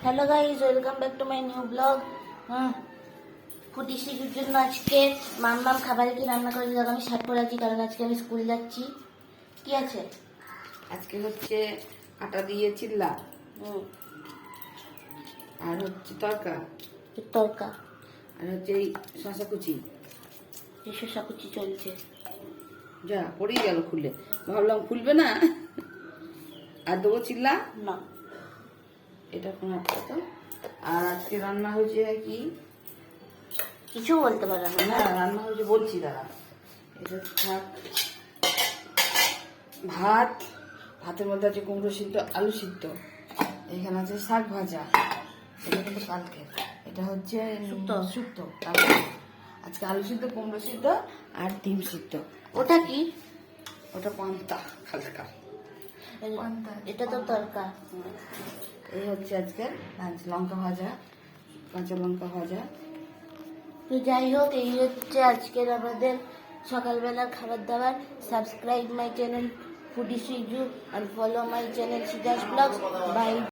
Hello guys, welcome back to my new blog. ফুটি শিশুর জন্য আজকে মাম্মাম খাবারে কি রান্না করেছি দেখো। আমি শার্ট পরে আছি কারণ আজকে আমি স্কুল যাচ্ছি। কি আছে আজকে হচ্ছে আটা দিয়ে চিল্লা, আর হচ্ছে তরকা, তরকা, আর হচ্ছে এই শশা কুচি। এসব সাকুচি চলছে। যা পড়েই গেল খুলে, ভাবলাম খুলবে না। আর দেবো চিল্লা না, এটা কোন একটা তো। আর আজকে রান্না হয়েছে কি কিছু বলতে পারো না। না, রান্না হয়েছে বলছি দাঁড়া। এটা থাক, ভাতের মধ্যে আছে কুমড়ো সিদ্ধ, আলু সিদ্ধ, এখানে আছে শাক ভাজা, এটা কিন্তু কালকে। এটা হচ্ছে শুক্তো। তারপরে আজকে আলু সিদ্ধ, কুমড়ো সিদ্ধ আর ডিম সিদ্ধ। ওটা কি? ওটা পান্তা হালকা। এটা তো তরকা। এই হচ্ছে আজকে লাঞ্চ। লঙ্কা ভাজা, কাঁচা লঙ্কা ভাজা। তো যাই হোক, এই হচ্ছে আজকের আমাদের সকালবেলার খাবার দাবার। Subscribe my channel foodie Siju and follow my channel Siddharth Vlogs. Bye.